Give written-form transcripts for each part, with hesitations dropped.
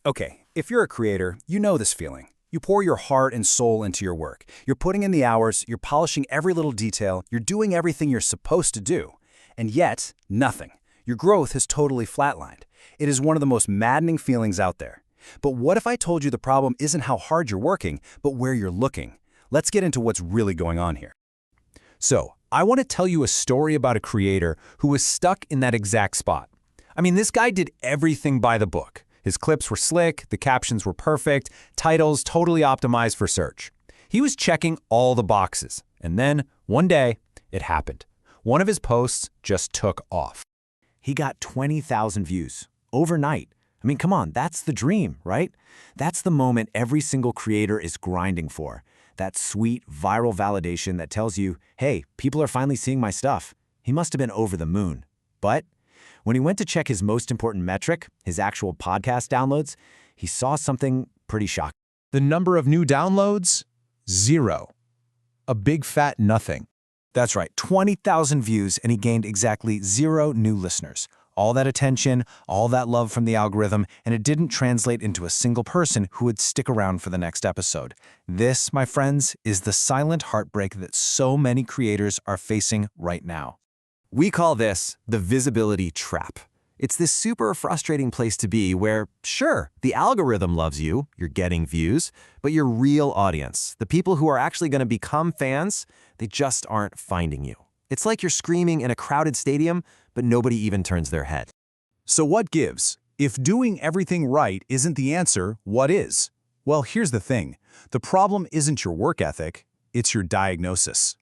Okay, if you're a creator, you know this feeling. You pour your heart and soul into your work. You're putting in the hours, you're polishing every little detail, you're doing everything you're supposed to do. And yet, nothing. Your growth has totally flatlined. It is one of the most maddening feelings out there. But what if I told you the problem isn't how hard you're working, but where you're looking? Let's get into what's really going on here. So, I want to tell you a story about a creator who was stuck in that exact spot. I mean, this guy did everything by the book. His clips were slick, the captions were perfect, titles totally optimized for search. He was checking all the boxes. And then, one day, it happened. One of his posts just took off. He got 20,000 views overnight. I mean, come on, that's the dream, right? That's the moment every single creator is grinding for. That sweet, viral validation that tells you, hey, people are finally seeing my stuff. He must have been over the moon. But when he went to check his most important metric, his actual podcast downloads, he saw something pretty shocking. The number of new downloads? 0. A big fat nothing. That's right, 20,000 views, and he gained exactly 0 new listeners. All that attention, all that love from the algorithm, and it didn't translate into a single person who would stick around for the next episode. This, my friends, is the silent heartbreak that so many creators are facing right now. We call this the visibility trap. It's this super frustrating place to be where, sure, the algorithm loves you, you're getting views, but your real audience, the people who are actually going to become fans, they just aren't finding you. It's like you're screaming in a crowded stadium, but nobody even turns their head. So what gives? If doing everything right isn't the answer, what is? Well, here's the thing. The problem isn't your work ethic, it's your diagnosis.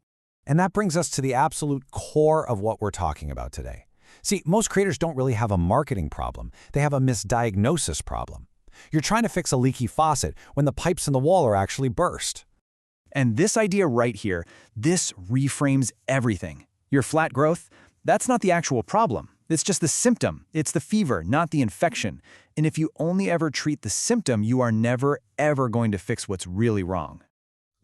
And that brings us to the absolute core of what we're talking about today. See, most creators don't really have a marketing problem. They have a misdiagnosis problem. You're trying to fix a leaky faucet when the pipes in the wall are actually burst. And this idea right here, this reframes everything. Your flat growth, that's not the actual problem. It's just the symptom. It's the fever, not the infection. And if you only ever treat the symptom, you are never, ever going to fix what's really wrong.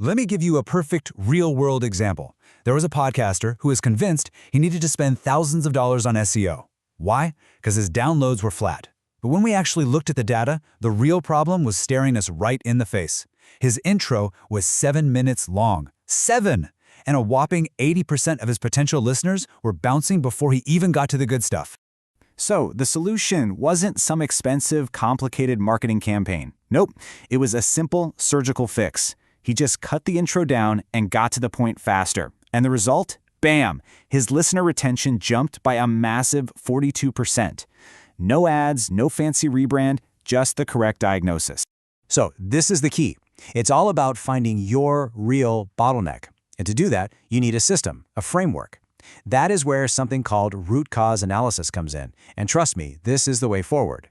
Let me give you a perfect real-world example. There was a podcaster who was convinced he needed to spend thousands of dollars on SEO. Why? Because his downloads were flat. But when we actually looked at the data, the real problem was staring us right in the face. His intro was 7 minutes long. 7! And a whopping 80% of his potential listeners were bouncing before he even got to the good stuff. So the solution wasn't some expensive, complicated marketing campaign. Nope, it was a simple surgical fix. He just cut the intro down and got to the point faster. And the result? Bam! His listener retention jumped by a massive 42%. No ads, no fancy rebrand, just the correct diagnosis. So this is the key. It's all about finding your real bottleneck. And to do that, you need a system, a framework. That is where something called root cause analysis comes in. And trust me, this is the way forward.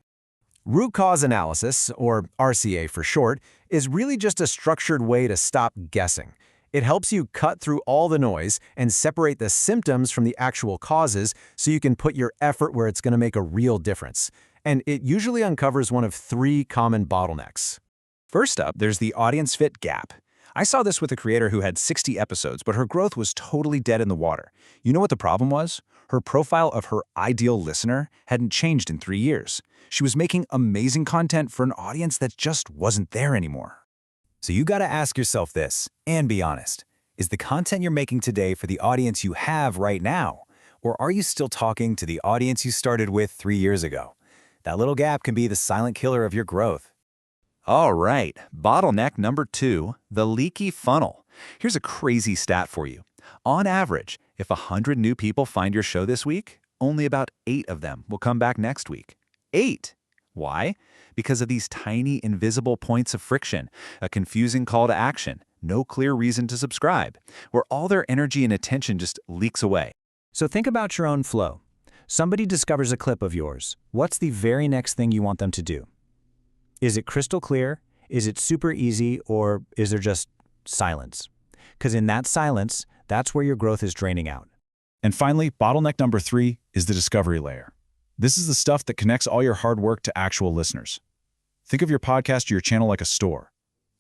Root cause analysis, or RCA for short, is really just a structured way to stop guessing. It helps you cut through all the noise and separate the symptoms from the actual causes so you can put your effort where it's going to make a real difference. And it usually uncovers one of 3 common bottlenecks. First up, there's the audience fit gap. I saw this with a creator who had 60 episodes, but her growth was totally dead in the water. You know what the problem was? Her profile of her ideal listener hadn't changed in 3 years. She was making amazing content for an audience that just wasn't there anymore. So you gotta ask yourself this, and be honest. Is the content you're making today for the audience you have right now? Or are you still talking to the audience you started with 3 years ago? That little gap can be the silent killer of your growth. All right, bottleneck number 2, the leaky funnel. Here's a crazy stat for you. On average, if 100 new people find your show this week, only about 8 of them will come back next week. 8! Why? Because of these tiny invisible points of friction, a confusing call to action, no clear reason to subscribe, where all their energy and attention just leaks away. So think about your own flow. Somebody discovers a clip of yours. What's the very next thing you want them to do? Is it crystal clear? Is it super easy? Or is there just silence? Because in that silence, that's where your growth is draining out. And finally, bottleneck number 3 is the discovery layer. This is the stuff that connects all your hard work to actual listeners. Think of your podcast or your channel like a store.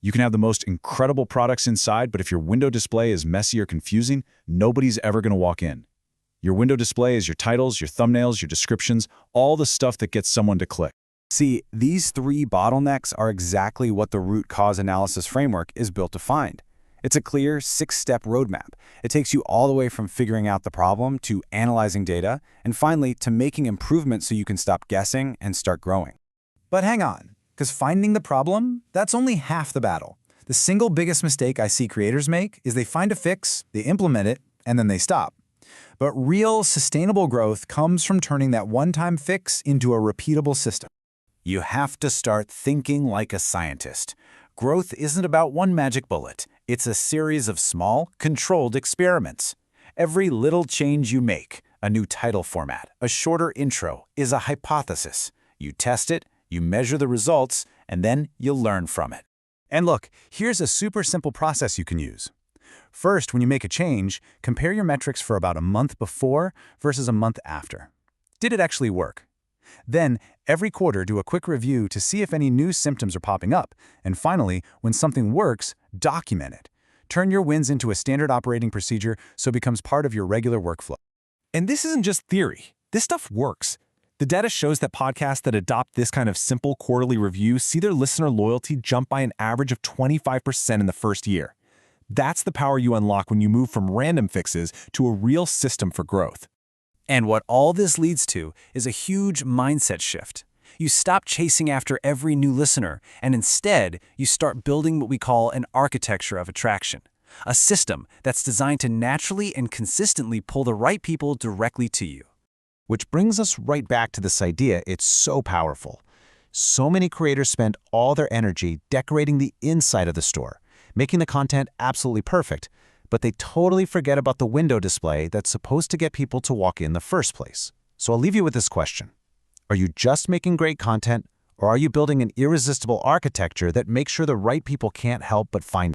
You can have the most incredible products inside, but if your window display is messy or confusing, nobody's ever going to walk in. Your window display is your titles, your thumbnails, your descriptions, all the stuff that gets someone to click. See, these three bottlenecks are exactly what the root cause analysis framework is built to find. It's a clear 6-step roadmap. It takes you all the way from figuring out the problem to analyzing data, and finally to making improvements so you can stop guessing and start growing. But hang on, because finding the problem, that's only half the battle. The single biggest mistake I see creators make is they find a fix, they implement it, and then they stop. But real, sustainable growth comes from turning that one-time fix into a repeatable system. You have to start thinking like a scientist. Growth isn't about one magic bullet. It's a series of small, controlled experiments. Every little change you make, a new title format, a shorter intro, is a hypothesis. You test it, you measure the results, and then you learn from it. And look, here's a super simple process you can use. First, when you make a change, compare your metrics for about a month before versus a month after. Did it actually work? Then, every quarter, do a quick review to see if any new symptoms are popping up. And finally, when something works, document it. Turn your wins into a standard operating procedure so it becomes part of your regular workflow. And this isn't just theory. This stuff works. The data shows that podcasts that adopt this kind of simple quarterly review see their listener loyalty jump by an average of 25% in the first year. That's the power you unlock when you move from random fixes to a real system for growth. And what all this leads to is a huge mindset shift. You stop chasing after every new listener, and instead, you start building what we call an architecture of attraction, a system that's designed to naturally and consistently pull the right people directly to you. Which brings us right back to this idea. It's so powerful. So many creators spend all their energy decorating the inside of the store, making the content absolutely perfect, but they totally forget about the window display that's supposed to get people to walk in the first place. So I'll leave you with this question. Are you just making great content, or are you building an irresistible architecture that makes sure the right people can't help but find